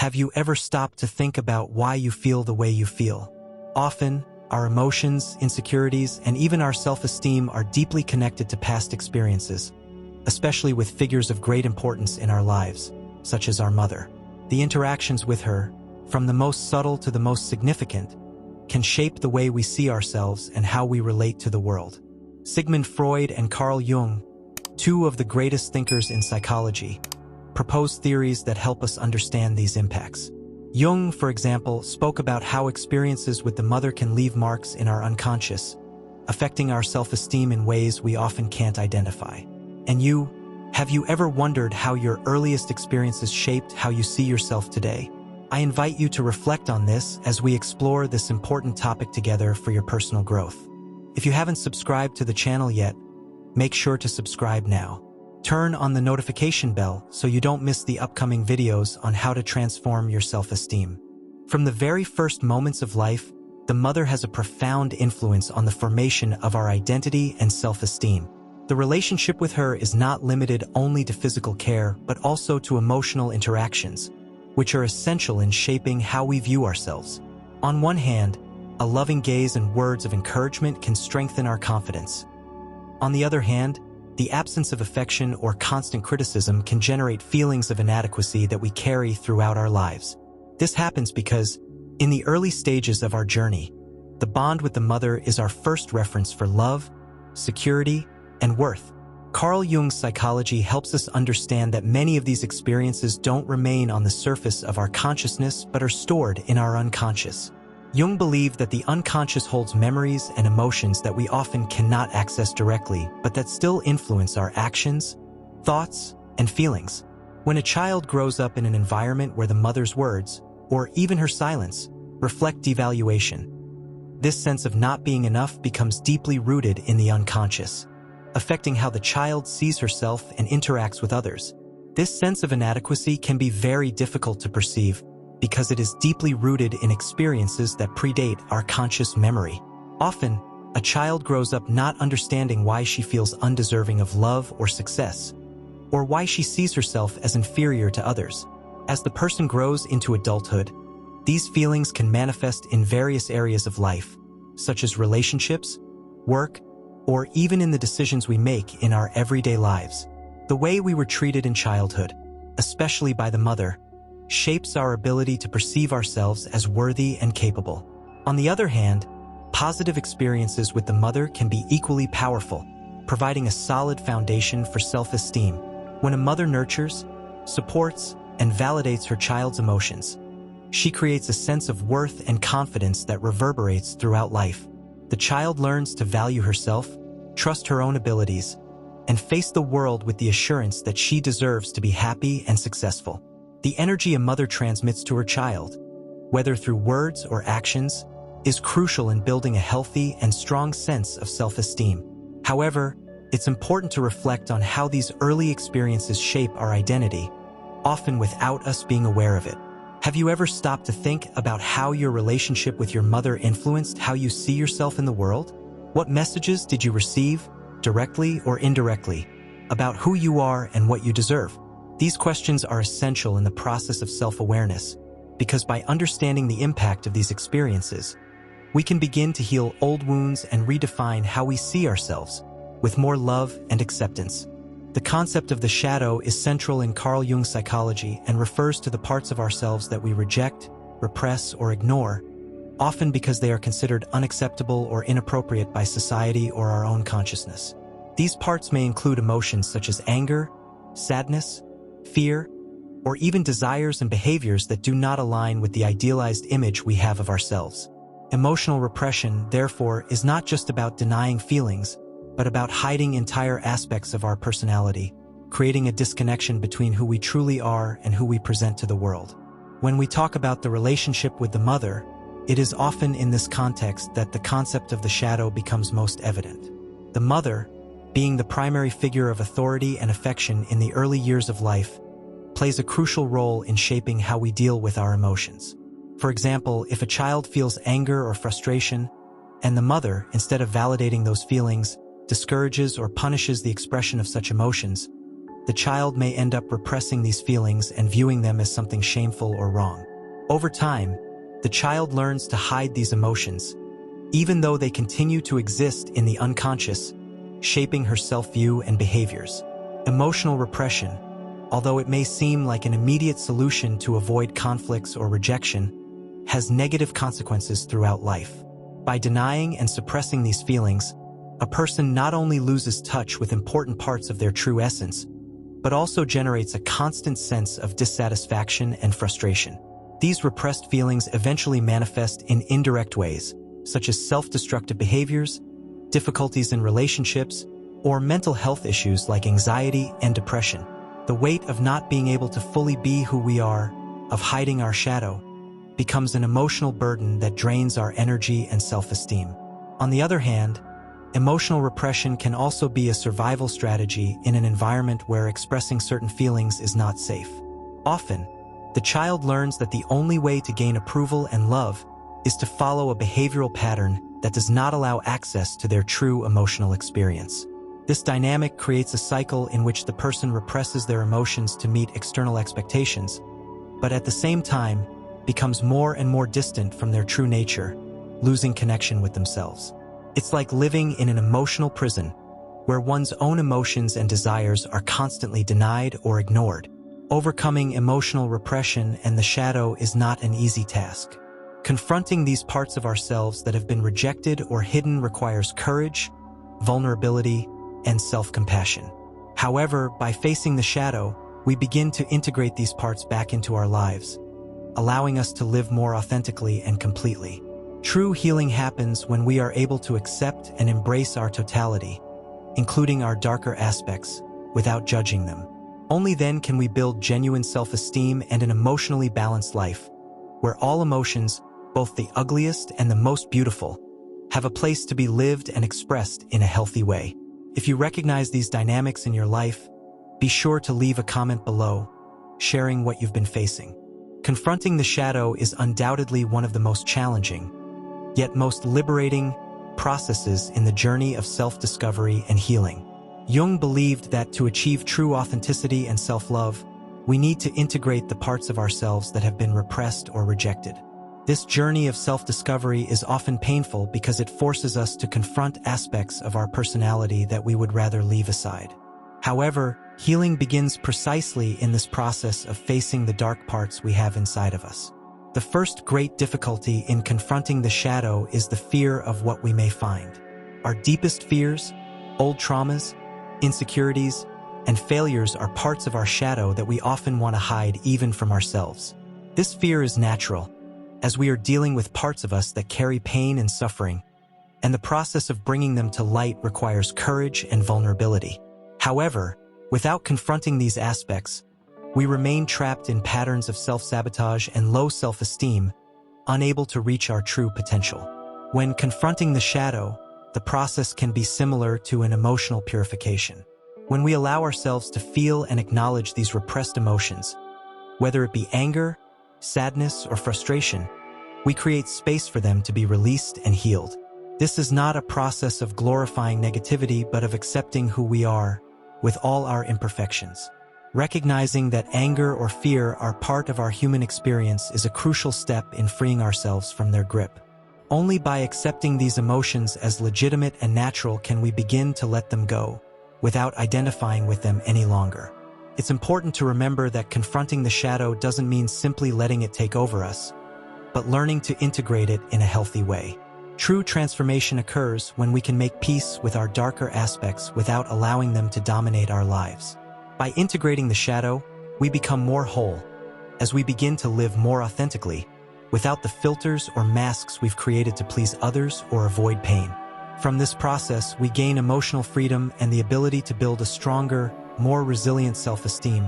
Have you ever stopped to think about why you feel the way you feel? Often, our emotions, insecurities, and even our self-esteem are deeply connected to past experiences, especially with figures of great importance in our lives, such as our mother. The interactions with her, from the most subtle to the most significant, can shape the way we see ourselves and how we relate to the world. Sigmund Freud and Carl Jung, two of the greatest thinkers in psychology, proposed theories that help us understand these impacts. Jung, for example, spoke about how experiences with the mother can leave marks in our unconscious, affecting our self-esteem in ways we often can't identify. And you, have you ever wondered how your earliest experiences shaped how you see yourself today? I invite you to reflect on this as we explore this important topic together for your personal growth. If you haven't subscribed to the channel yet, make sure to subscribe now. Turn on the notification bell so you don't miss the upcoming videos on how to transform your self-esteem. From the very first moments of life, the mother has a profound influence on the formation of our identity and self-esteem. The relationship with her is not limited only to physical care, but also to emotional interactions, which are essential in shaping how we view ourselves. On one hand, a loving gaze and words of encouragement can strengthen our confidence. On the other hand, the absence of affection or constant criticism can generate feelings of inadequacy that we carry throughout our lives. This happens because, in the early stages of our journey, the bond with the mother is our first reference for love, security, and worth. Carl Jung's psychology helps us understand that many of these experiences don't remain on the surface of our consciousness but are stored in our unconscious. Jung believed that the unconscious holds memories and emotions that we often cannot access directly, but that still influence our actions, thoughts, and feelings. When a child grows up in an environment where the mother's words, or even her silence, reflect devaluation, this sense of not being enough becomes deeply rooted in the unconscious, affecting how the child sees herself and interacts with others. This sense of inadequacy can be very difficult to perceive because it is deeply rooted in experiences that predate our conscious memory. Often, a child grows up not understanding why she feels undeserving of love or success, or why she sees herself as inferior to others. As the person grows into adulthood, these feelings can manifest in various areas of life, such as relationships, work, or even in the decisions we make in our everyday lives. The way we were treated in childhood, especially by the mother, shapes our ability to perceive ourselves as worthy and capable. On the other hand, positive experiences with the mother can be equally powerful, providing a solid foundation for self-esteem. When a mother nurtures, supports, and validates her child's emotions, she creates a sense of worth and confidence that reverberates throughout life. The child learns to value herself, trust her own abilities, and face the world with the assurance that she deserves to be happy and successful. The energy a mother transmits to her child, whether through words or actions, is crucial in building a healthy and strong sense of self-esteem. However, it's important to reflect on how these early experiences shape our identity, often without us being aware of it. Have you ever stopped to think about how your relationship with your mother influenced how you see yourself in the world? What messages did you receive, directly or indirectly, about who you are and what you deserve? These questions are essential in the process of self-awareness, because by understanding the impact of these experiences, we can begin to heal old wounds and redefine how we see ourselves, with more love and acceptance. The concept of the shadow is central in Carl Jung's psychology and refers to the parts of ourselves that we reject, repress, or ignore, often because they are considered unacceptable or inappropriate by society or our own consciousness. These parts may include emotions such as anger, sadness, fear, or even desires and behaviors that do not align with the idealized image we have of ourselves. Emotional repression, therefore, is not just about denying feelings, but about hiding entire aspects of our personality, creating a disconnection between who we truly are and who we present to the world. When we talk about the relationship with the mother, it is often in this context that the concept of the shadow becomes most evident. The mother, being the primary figure of authority and affection in the early years of life, plays a crucial role in shaping how we deal with our emotions. For example, if a child feels anger or frustration, and the mother, instead of validating those feelings, discourages or punishes the expression of such emotions, the child may end up repressing these feelings and viewing them as something shameful or wrong. Over time, the child learns to hide these emotions, even though they continue to exist in the unconscious, shaping her self-view and behaviors. Emotional repression, although it may seem like an immediate solution to avoid conflicts or rejection, has negative consequences throughout life. By denying and suppressing these feelings, a person not only loses touch with important parts of their true essence, but also generates a constant sense of dissatisfaction and frustration. These repressed feelings eventually manifest in indirect ways, such as self-destructive behaviors, difficulties in relationships, or mental health issues like anxiety and depression. The weight of not being able to fully be who we are, of hiding our shadow, becomes an emotional burden that drains our energy and self-esteem. On the other hand, emotional repression can also be a survival strategy in an environment where expressing certain feelings is not safe. Often, the child learns that the only way to gain approval and love is to follow a behavioral pattern that does not allow access to their true emotional experience. This dynamic creates a cycle in which the person represses their emotions to meet external expectations, but at the same time becomes more and more distant from their true nature, losing connection with themselves. It's like living in an emotional prison, where one's own emotions and desires are constantly denied or ignored. Overcoming emotional repression and the shadow is not an easy task. Confronting these parts of ourselves that have been rejected or hidden requires courage, vulnerability, and self-compassion. However, by facing the shadow, we begin to integrate these parts back into our lives, allowing us to live more authentically and completely. True healing happens when we are able to accept and embrace our totality, including our darker aspects, without judging them. Only then can we build genuine self-esteem and an emotionally balanced life, where all emotions, both the ugliest and the most beautiful, have a place to be lived and expressed in a healthy way. If you recognize these dynamics in your life, be sure to leave a comment below, sharing what you've been facing. Confronting the shadow is undoubtedly one of the most challenging, yet most liberating, processes in the journey of self-discovery and healing. Jung believed that to achieve true authenticity and self-love, we need to integrate the parts of ourselves that have been repressed or rejected. This journey of self-discovery is often painful because it forces us to confront aspects of our personality that we would rather leave aside. However, healing begins precisely in this process of facing the dark parts we have inside of us. The first great difficulty in confronting the shadow is the fear of what we may find. Our deepest fears, old traumas, insecurities, and failures are parts of our shadow that we often want to hide even from ourselves. This fear is natural, as we are dealing with parts of us that carry pain and suffering, and the process of bringing them to light requires courage and vulnerability. However, without confronting these aspects, we remain trapped in patterns of self-sabotage and low self-esteem, unable to reach our true potential. When confronting the shadow, the process can be similar to an emotional purification. When we allow ourselves to feel and acknowledge these repressed emotions, whether it be anger, sadness, or frustration, we create space for them to be released and healed. This is not a process of glorifying negativity, but of accepting who we are, with all our imperfections. Recognizing that anger or fear are part of our human experience is a crucial step in freeing ourselves from their grip. Only by accepting these emotions as legitimate and natural can we begin to let them go, without identifying with them any longer. It's important to remember that confronting the shadow doesn't mean simply letting it take over us, but learning to integrate it in a healthy way. True transformation occurs when we can make peace with our darker aspects without allowing them to dominate our lives. By integrating the shadow, we become more whole, as we begin to live more authentically, without the filters or masks we've created to please others or avoid pain. From this process, we gain emotional freedom and the ability to build a stronger, more resilient self-esteem,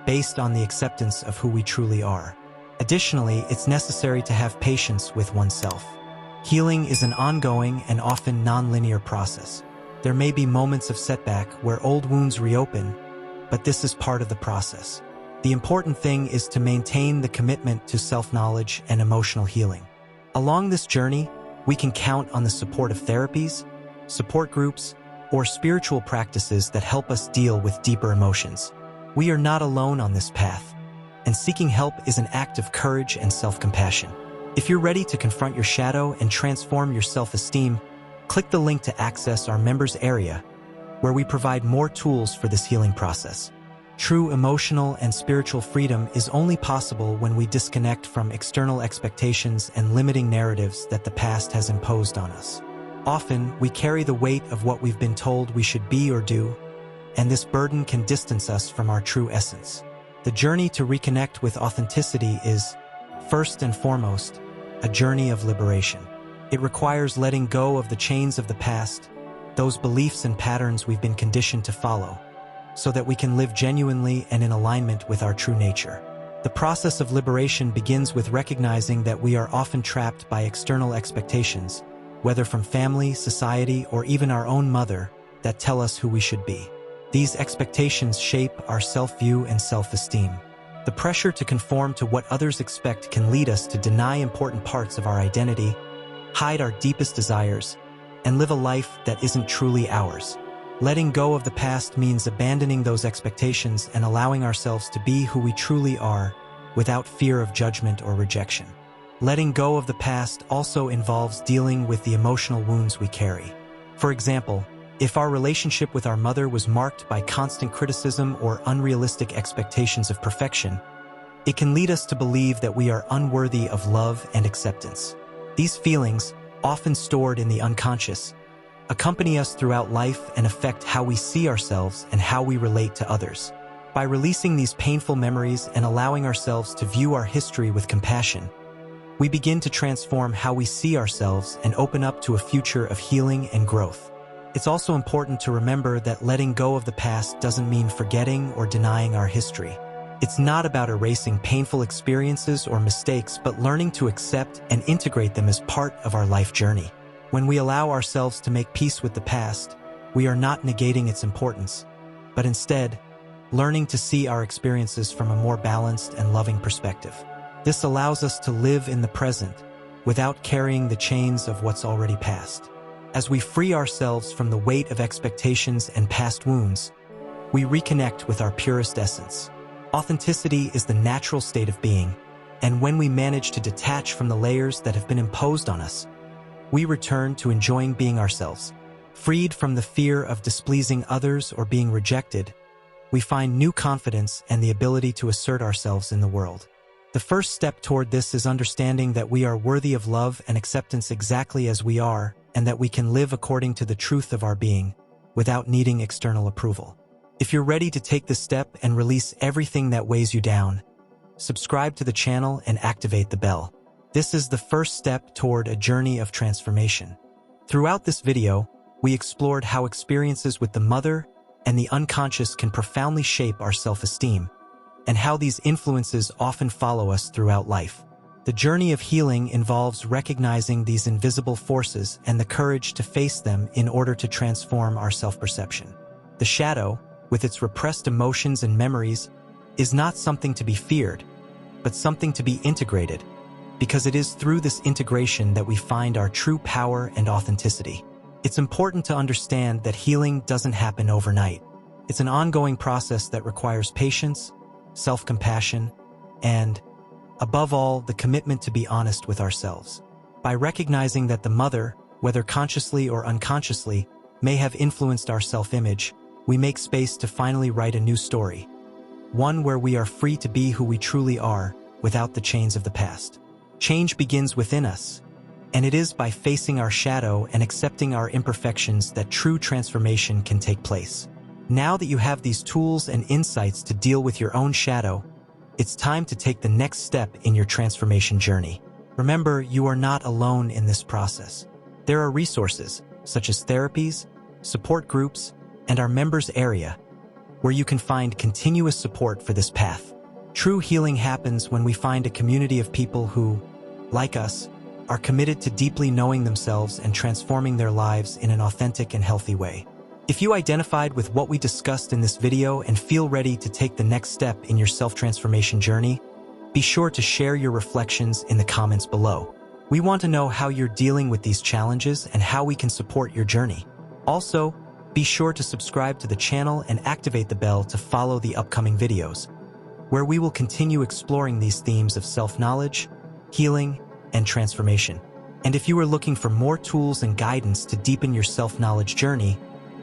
based on the acceptance of who we truly are. Additionally, it's necessary to have patience with oneself. Healing is an ongoing and often non-linear process. There may be moments of setback where old wounds reopen, but this is part of the process. The important thing is to maintain the commitment to self-knowledge and emotional healing. Along this journey, we can count on the support of therapies, support groups, or spiritual practices that help us deal with deeper emotions. We are not alone on this path, and seeking help is an act of courage and self-compassion. If you're ready to confront your shadow and transform your self-esteem, click the link to access our members area, where we provide more tools for this healing process. True emotional and spiritual freedom is only possible when we disconnect from external expectations and limiting narratives that the past has imposed on us. Often, we carry the weight of what we've been told we should be or do, and this burden can distance us from our true essence. The journey to reconnect with authenticity is, first and foremost, a journey of liberation. It requires letting go of the chains of the past, those beliefs and patterns we've been conditioned to follow, so that we can live genuinely and in alignment with our true nature. The process of liberation begins with recognizing that we are often trapped by external expectations, whether from family, society, or even our own mother, that tell us who we should be. These expectations shape our self-view and self-esteem. The pressure to conform to what others expect can lead us to deny important parts of our identity, hide our deepest desires, and live a life that isn't truly ours. Letting go of the past means abandoning those expectations and allowing ourselves to be who we truly are, without fear of judgment or rejection. Letting go of the past also involves dealing with the emotional wounds we carry. For example, if our relationship with our mother was marked by constant criticism or unrealistic expectations of perfection, it can lead us to believe that we are unworthy of love and acceptance. These feelings, often stored in the unconscious, accompany us throughout life and affect how we see ourselves and how we relate to others. By releasing these painful memories and allowing ourselves to view our history with compassion, we begin to transform how we see ourselves and open up to a future of healing and growth. It's also important to remember that letting go of the past doesn't mean forgetting or denying our history. It's not about erasing painful experiences or mistakes, but learning to accept and integrate them as part of our life journey. When we allow ourselves to make peace with the past, we are not negating its importance, but instead, learning to see our experiences from a more balanced and loving perspective. This allows us to live in the present, without carrying the chains of what's already passed. As we free ourselves from the weight of expectations and past wounds, we reconnect with our purest essence. Authenticity is the natural state of being, and when we manage to detach from the layers that have been imposed on us, we return to enjoying being ourselves. Freed from the fear of displeasing others or being rejected, we find new confidence and the ability to assert ourselves in the world. The first step toward this is understanding that we are worthy of love and acceptance exactly as we are, and that we can live according to the truth of our being, without needing external approval. If you're ready to take this step and release everything that weighs you down, subscribe to the channel and activate the bell. This is the first step toward a journey of transformation. Throughout this video, we explored how experiences with the mother and the unconscious can profoundly shape our self-esteem, and how these influences often follow us throughout life. The journey of healing involves recognizing these invisible forces and the courage to face them in order to transform our self-perception. The shadow, with its repressed emotions and memories, is not something to be feared, but something to be integrated, because it is through this integration that we find our true power and authenticity. It's important to understand that healing doesn't happen overnight. It's an ongoing process that requires patience, self-compassion, and, above all, the commitment to be honest with ourselves. By recognizing that the mother, whether consciously or unconsciously, may have influenced our self-image, we make space to finally write a new story, one where we are free to be who we truly are, without the chains of the past. Change begins within us, and it is by facing our shadow and accepting our imperfections that true transformation can take place. Now that you have these tools and insights to deal with your own shadow, it's time to take the next step in your transformation journey. Remember, you are not alone in this process. There are resources, such as therapies, support groups, and our members area, where you can find continuous support for this path. True healing happens when we find a community of people who, like us, are committed to deeply knowing themselves and transforming their lives in an authentic and healthy way. If you identified with what we discussed in this video and feel ready to take the next step in your self-transformation journey, be sure to share your reflections in the comments below. We want to know how you're dealing with these challenges and how we can support your journey. Also, Be sure to subscribe to the channel and activate the bell to follow the upcoming videos, where we will continue exploring these themes of self-knowledge, healing, and transformation. And if you are looking for more tools and guidance to deepen your self-knowledge journey,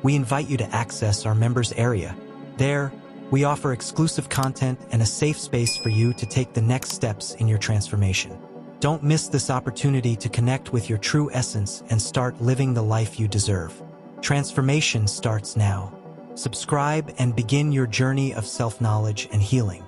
we invite you to access our members area. There, we offer exclusive content and a safe space for you to take the next steps in your transformation. Don't miss this opportunity to connect with your true essence and start living the life you deserve. Transformation starts now. Subscribe and begin your journey of self-knowledge and healing.